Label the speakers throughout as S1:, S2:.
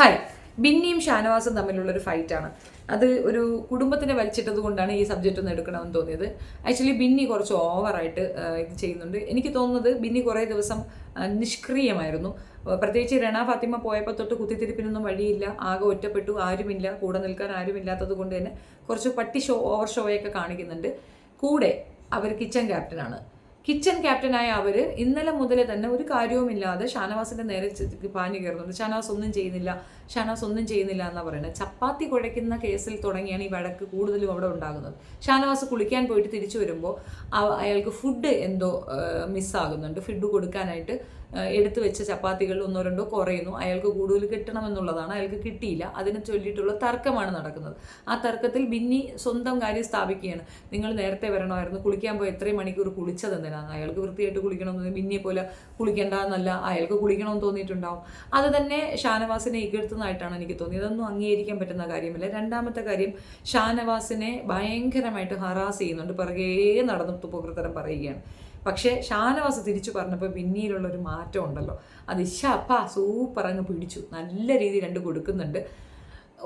S1: Hi. ബിന്നിയും ഷാനവാസും തമ്മിലുള്ളൊരു ഫൈറ്റാണ്. അത് ഒരു കുടുംബത്തിനെ വലിച്ചിട്ടത് കൊണ്ടാണ് ഈ സബ്ജക്റ്റ് ഒന്ന് എടുക്കണമെന്ന് തോന്നിയത്. ആക്ച്വലി ബിന്നി കുറച്ച് ഓവറായിട്ട് ഇത് ചെയ്യുന്നുണ്ട്. എനിക്ക് തോന്നുന്നത് ബിന്നി കുറേ ദിവസം നിഷ്ക്രിയമായിരുന്നു. പ്രത്യേകിച്ച് രണ ഫാത്തിമ പോയപ്പോൾ തൊട്ട് കുത്തിത്തിരിപ്പിനൊന്നും വഴിയില്ല, ആകെ ഒറ്റപ്പെട്ടു, ആരുമില്ല, കൂടെ നിൽക്കാൻ ആരുമില്ലാത്തത് കൊണ്ട് തന്നെ കുറച്ച് പട്ടി ഓവർ ഷോയൊക്കെ കാണിക്കുന്നുണ്ട്. കൂടെ അവർ കിച്ചൺ ക്യാപ്റ്റനാണ്. കിച്ചൺ ക്യാപ്റ്റനായ അവർ ഇന്നലെ മുതൽ തന്നെ ഒരു കാര്യവുമില്ലാതെ ഷാനവാസിൻ്റെ നേരെ പാഞ്ഞു കയറുന്നുണ്ട്. ഷാനവാസ് ഒന്നും ചെയ്യുന്നില്ല എന്നാണ് പറയുന്നത്. ചപ്പാത്തി കുഴയ്ക്കുന്ന കേസിൽ തുടങ്ങിയാണ് ഈ വഴക്ക് കൂടുതലും അവിടെ ഉണ്ടാകുന്നത്. ഷാനവാസ് കുളിക്കാൻ പോയിട്ട് തിരിച്ചു വരുമ്പോൾ അയാൾക്ക് ഫുഡ് എന്തോ മിസ്സാകുന്നുണ്ട്. ഫുഡ് കൊടുക്കാനായിട്ട് എടുത്തു വെച്ച ചപ്പാത്തികൾ ഒന്നോ രണ്ടോ കുറയുന്നു. അയാൾക്ക് കൂടുതൽ കിട്ടണമെന്നുള്ളതാണ്, അയാൾക്ക് കിട്ടിയില്ല. അതിനെ ചൊല്ലിയിട്ടുള്ള തർക്കമാണ് നടക്കുന്നത്. ആ തർക്കത്തിൽ ബിന്നി സ്വന്തം കാര്യം സ്ഥാപിക്കുകയാണ്. നിങ്ങൾ നേരത്തെ വരണമായിരുന്നു, കുളിക്കാൻ പോയി എത്രയും മണിക്കൂർ കുളിച്ചത് എന്തിനാണ്? അയാൾക്ക് വൃത്തിയായിട്ട് കുളിക്കണമെന്ന് ബിന്നിയെ പോലെ കുളിക്കേണ്ട എന്നല്ല, അയാൾക്ക് കുളിക്കണമെന്ന് തോന്നിയിട്ടുണ്ടാവും. അത് തന്നെ ഷാനവാസിനെ ഇകഴ്ത്തുന്നതായിട്ടാണ് എനിക്ക് തോന്നിയത്. അതൊന്നും അംഗീകരിക്കാൻ പറ്റുന്ന കാര്യമില്ല. രണ്ടാമത്തെ കാര്യം, ഷാനവാസിനെ ഭയങ്കരമായിട്ട് ഹറാസ് ചെയ്യുന്നുണ്ട്, പിറകേ നടന്ന് തുപ്പകൃത്തരം പറയുകയാണ്. പക്ഷേ ഷാനവാസ് തിരിച്ചു പറഞ്ഞപ്പോൾ പിന്നീടുള്ളൊരു മാറ്റം ഉണ്ടല്ലോ, അത് ഇഷാപ്പാ സൂപ്പർ അങ്ങ് പിടിച്ചു, നല്ല രീതിയിൽ രണ്ട് കൊടുക്കുന്നുണ്ട്.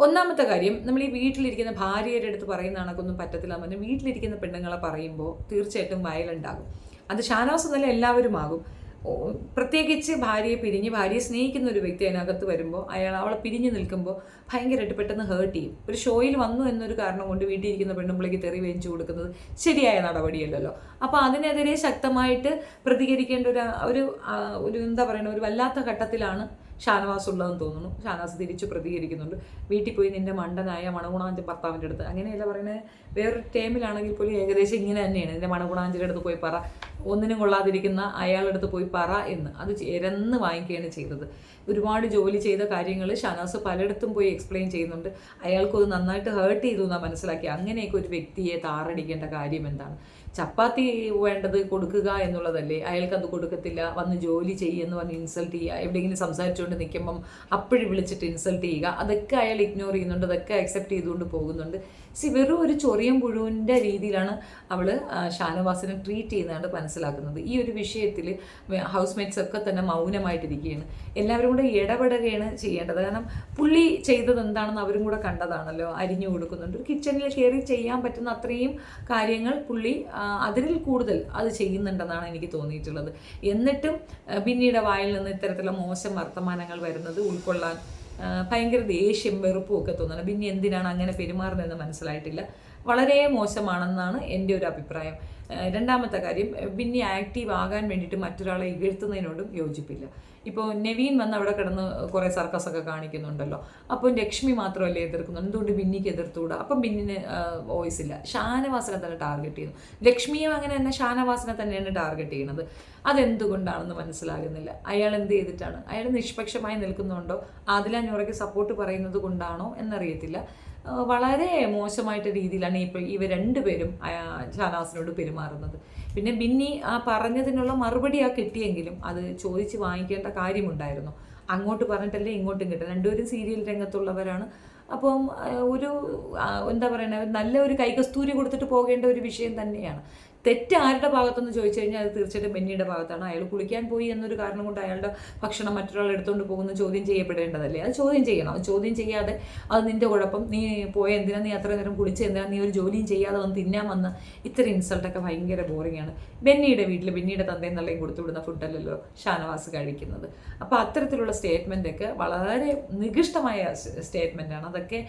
S1: ഒന്നാമത്തെ കാര്യം, നമ്മൾ ഈ വീട്ടിലിരിക്കുന്ന ഭാര്യയുടെ അടുത്ത് പറയുന്ന കണക്കൊന്നും പറ്റത്തില്ല എന്ന് വീട്ടിലിരിക്കുന്ന പെണ്ണുങ്ങളെ പറയുമ്പോൾ തീർച്ചയായിട്ടും വയലൻ്റ് ആകും. അത് ഷാനവാസ് എന്നല്ല എല്ലാവരും ആകും. പ്രത്യേകിച്ച് ഭാര്യയെ സ്നേഹിക്കുന്ന ഒരു വ്യക്തി അതിനകത്ത് വരുമ്പോൾ അവളെ പിരിഞ്ഞു നിൽക്കുമ്പോൾ ഭയങ്കരമായിട്ട് പെട്ടെന്ന് ഹേർട്ട് ചെയ്യും. ഒരു ഷോയിൽ വന്നു എന്നൊരു കാരണം കൊണ്ട് വീട്ടിലിരിക്കുന്ന പെണ്ണുമ്പിളേക്ക് തെറി വേഞ്ചു കൊടുക്കുന്നത് ശരിയായ നടപടിയല്ലല്ലോ. അപ്പോൾ അതിനെതിരെ ശക്തമായിട്ട് പ്രതികരിക്കേണ്ട ഒരു എന്താ പറയുക, ഒരു വല്ലാത്ത ഘട്ടത്തിലാണ് ഷാനവാസ് ഉള്ളതെന്ന് തോന്നുന്നു. ഷാനവാസ് തിരിച്ചു പ്രതികരിക്കുന്നുണ്ട്. വീട്ടിൽ പോയി നിന്റെ മണ്ടനായ മണഗുണാഞ്ചൻ ഭർത്താവിൻ്റെ അടുത്ത്, അങ്ങനെയല്ല പറയുന്നത്, വേറൊരു ടൈമിലാണെങ്കിൽ പോലും ഏകദേശം ഇങ്ങനെ തന്നെയാണ്. നിന്റെ മണഗുണാഞ്ചൻ്റെ അടുത്ത് പോയി പറ, ഒന്നിനും കൊള്ളാതിരിക്കുന്ന അയാളുടെ അടുത്ത് പോയി പറ എന്ന്. അത് ഇരന്ന് വാങ്ങിക്കുകയാണ് ചെയ്തത്. ഒരുപാട് ജോലി ചെയ്ത കാര്യങ്ങൾ ഷാനവാസ് പലയിടത്തും പോയി എക്സ്പ്ലെയിൻ ചെയ്യുന്നുണ്ട്. അയാൾക്കത് നന്നായിട്ട് ഹേർട്ട് ചെയ്തു എന്നാണ് മനസ്സിലാക്കി. അങ്ങനെയൊക്കെ ഒരു വ്യക്തിയെ താറടിക്കേണ്ട കാര്യം എന്താണ്? ചപ്പാത്തി വേണ്ടത് കൊടുക്കുക എന്നുള്ളതല്ലേ? അയാൾക്കത് കൊടുക്കത്തില്ല, വന്ന് ജോലി ചെയ്യുമെന്ന് പറഞ്ഞ് ഇൻസൾട്ട് ചെയ്യുക, എവിടെയെങ്കിലും സംസാരിച്ചുകൊണ്ട് നിൽക്കുമ്പം അപ്പോഴും വിളിച്ചിട്ട് ഇൻസൾട്ട് ചെയ്യുക, അതൊക്കെ അയാൾ ഇഗ്നോർ ചെയ്യുന്നുണ്ട്, അതൊക്കെ അക്സെപ്റ്റ് ചെയ്തുകൊണ്ട് പോകുന്നുണ്ട്. വെറും ഒരു ചൊറിയം പുഴുവിൻ്റെ രീതിയിലാണ് അവൾ ഷാനവാസിനെ ട്രീറ്റ് ചെയ്യുന്നതാണ് മനസ്സിലാക്കുന്നത്. ഈ ഒരു വിഷയത്തിൽ ഹൗസ് മേറ്റ്സ് ഒക്കെ തന്നെ മൗനമായിട്ടിരിക്കുകയാണ്. എല്ലാവരും കൂടെ ഇടപെടുകയാണ് ചെയ്യേണ്ടത്. കാരണം പുള്ളി ചെയ്തത് എന്താണെന്ന് അവരും കൂടെ കണ്ടതാണല്ലോ. അരിഞ്ഞു കൊടുക്കുന്നുണ്ട്. ഒരു കിച്ചണിൽ കയറി ചെയ്യാൻ പറ്റുന്ന അത്രയും കാര്യങ്ങൾ പുള്ളി അതിൽ കൂടുതൽ അത് ചെയ്യുന്നുണ്ടെന്നാണ് എനിക്ക് തോന്നിയിട്ടുള്ളത്. എന്നിട്ടും പിന്നീട് വായിൽ നിന്ന് ഇത്തരത്തിലുള്ള മോശം വർത്തമാനങ്ങൾ വരുന്നത് ഉൾക്കൊള്ളാൻ ഭയങ്കര ദേഷ്യം വെറുപ്പും ഒക്കെ തോന്നുന്നത്. പിന്നെ എന്തിനാണ് അങ്ങനെ പെരുമാറുന്നതെന്ന് മനസ്സിലായിട്ടില്ല. വളരെ മോശമാണെന്നാണ് എൻ്റെ ഒരു അഭിപ്രായം. രണ്ടാമത്തെ കാര്യം, പിന്നെ ആക്റ്റീവ് ആകാൻ വേണ്ടിയിട്ട് മറ്റൊരാളെ ഇകഴ്ത്തുന്നതിനോടും യോജിപ്പില്ല. ഇപ്പോൾ നെവീൻ വന്ന് അവിടെ കിടന്ന് കുറേ സർക്കസൊക്കെ കാണിക്കുന്നുണ്ടല്ലോ. അപ്പോൾ ലക്ഷ്മി മാത്രമല്ലേ എതിർക്കുന്നു, എന്തുകൊണ്ട് ബിന്നിക്ക് എതിർത്തുകൂടാ? അപ്പം ബിന്നിന് വോയിസ് ഇല്ല. ഷാനവാസിനെ തന്നെ ടാർഗറ്റ് ചെയ്യുന്നു. ലക്ഷ്മിയും അങ്ങനെ തന്നെ ഷാനവാസിനെ തന്നെയാണ് ടാർഗറ്റ് ചെയ്യുന്നത്. അതെന്തുകൊണ്ടാണെന്ന് മനസ്സിലാകുന്നില്ല. അയാൾ എന്ത് ചെയ്തിട്ടാണ്? അയാൾ നിഷ്പക്ഷമായി നിൽക്കുന്നുണ്ടോ, ആദില നൂറയ്ക്ക് സപ്പോർട്ട് പറയുന്നത് കൊണ്ടാണോ എന്നറിയത്തില്ല. വളരെ മോശമായിട്ട് രീതിയിലാണ് ഇപ്പോൾ ഇവർ രണ്ടുപേരും ഷാനവാസിനോട് പെരുമാറുന്നത്. പിന്നെ ബിന്നി ആ പറഞ്ഞതിനുള്ള മറുപടി കിട്ടിയെങ്കിലും അത് ചോദിച്ച് വാങ്ങിക്കേണ്ട കാര്യമുണ്ടായിരുന്നു. അങ്ങോട്ട് പറഞ്ഞിട്ടല്ലേ ഇങ്ങോട്ടും കിട്ടും. രണ്ടുപേരും സീരിയൽ രംഗത്തുള്ളവരാണ്. അപ്പം ഒരു എന്താ പറയുക, നല്ല ഒരു കൈകസ്തൂരി കൊടുത്തിട്ട് പോകേണ്ട ഒരു വിഷയം തന്നെയാണ്. തെറ്റ് ആരുടെ ഭാഗത്തെന്ന് ചോദിച്ചു കഴിഞ്ഞാൽ അത് തീർച്ചയായിട്ടും ബെന്നിയുടെ ഭാഗത്താണ്. അയാൾ കുളിക്കാൻ പോയി എന്നൊരു കാരണം കൊണ്ട് അയാളുടെ ഭക്ഷണം മറ്റൊരാൾ എടുത്തുകൊണ്ട് പോകുന്ന ചോദ്യം ചെയ്യപ്പെടേണ്ടതല്ലേ? അത് ചോദ്യം ചെയ്യണം. അത് ചോദ്യം ചെയ്യാതെ അത് നിൻ്റെ കുഴപ്പം, നീ പോയ എന്തിനാ, നീ അത്ര നേരം കുളിച്ച് എന്തിനാ, നീ ഒരു ജോലിയും ചെയ്യാതെ വന്ന് തിന്നാൻ വന്ന്, ഇത്തരം ഇൻസൾട്ടൊക്കെ ഭയങ്കര ബോറിങ്ങാണ്. ബെന്നിയുടെ വീട്ടിൽ ബെന്നിയുടെ തന്തയും തള്ളയും കൊടുത്തു വിടുന്ന ഫുഡല്ലല്ലോ ഷാനവാസ് കഴിക്കുന്നത്. അപ്പോൾ അത്തരത്തിലുള്ള സ്റ്റേറ്റ്മെൻറ്റൊക്കെ വളരെ നികൃഷ്ടമായ സ്റ്റേറ്റ്മെൻറ്റാണ്. അതൊക്കെ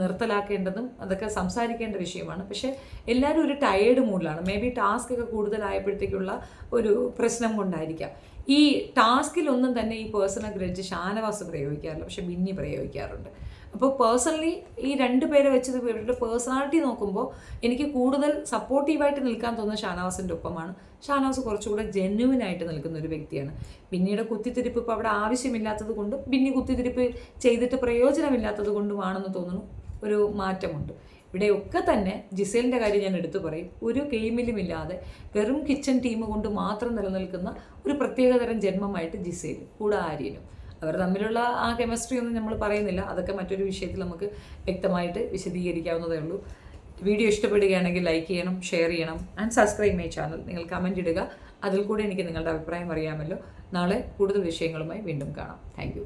S1: നിർത്തലാക്കേണ്ടതും അതൊക്കെ സംസാരിക്കേണ്ട വിഷയമാണ്. പക്ഷേ എല്ലാവരും ഒരു ടയേർഡ് മൂഡിലാണ്. മേ ബി ടാസ്ക് ഒക്കെ കൂടുതലായപ്പോഴത്തേക്കുള്ള ഒരു പ്രശ്നം കൊണ്ടായിരിക്കാം. ഈ ടാസ്കിലൊന്നും തന്നെ ഈ പേഴ്സണൽ ഗ്രഡ്ജ് ഷാനവാസ് പ്രയോഗിക്കാറില്ല, പക്ഷെ ബിന്നി പ്രയോഗിക്കാറുണ്ട്. അപ്പോൾ പേഴ്സണലി ഈ രണ്ട് പേരെ വെച്ചത് ഇവരുടെ പേഴ്സണാലിറ്റി നോക്കുമ്പോൾ എനിക്ക് കൂടുതൽ സപ്പോർട്ടീവായിട്ട് നിൽക്കാൻ തോന്നുന്ന ഷാനവാസിൻ്റെ ഒപ്പമാണ്. ഷാനവാസ് കുറച്ചുകൂടെ ജെന്യുവിനായിട്ട് നിൽക്കുന്ന ഒരു വ്യക്തിയാണ്. ബിന്നിയുടെ കുത്തിത്തിരിപ്പ് ഇപ്പോൾ അവിടെ ആവശ്യമില്ലാത്തത് കൊണ്ടും ബിന്നി കുത്തിത്തിരിപ്പ് ചെയ്തിട്ട് പ്രയോജനമില്ലാത്തത് കൊണ്ടുമാണെന്ന് തോന്നുന്നു ഒരു മാറ്റമുണ്ട്. ഇവിടെയൊക്കെ തന്നെ ജിസേലിൻ്റെ കാര്യം ഞാൻ എടുത്തു പറയും. ഒരു ഗെയിമിലുമില്ലാതെ വെറും കിച്ചൺ ടീം കൊണ്ട് മാത്രം നിലനിൽക്കുന്ന ഒരു പ്രത്യേകതരം ജന്മമായിട്ട് ജിസേൽ, കൂടെ ആര്യനും. അവർ തമ്മിലുള്ള ആ കെമിസ്ട്രി ഒന്നും നമ്മൾ പറയുന്നില്ല. അതൊക്കെ മറ്റൊരു വിഷയത്തിൽ നമുക്ക് വ്യക്തമായിട്ട് വിശദീകരിക്കാവുന്നതേ ഉള്ളൂ. വീഡിയോ ഇഷ്ടപ്പെടുകയാണെങ്കിൽ ലൈക്ക് ചെയ്യണം, ഷെയർ ചെയ്യണം ആൻഡ് സബ്സ്ക്രൈബ് മൈ ചാനൽ. നിങ്ങൾ കമൻറ്റ് ഇടുക. അതിൽ കൂടെ എനിക്ക് നിങ്ങളുടെ അഭിപ്രായം അറിയാമല്ലോ. നാളെ കൂടുതൽ വിഷയങ്ങളുമായി വീണ്ടും കാണാം. താങ്ക്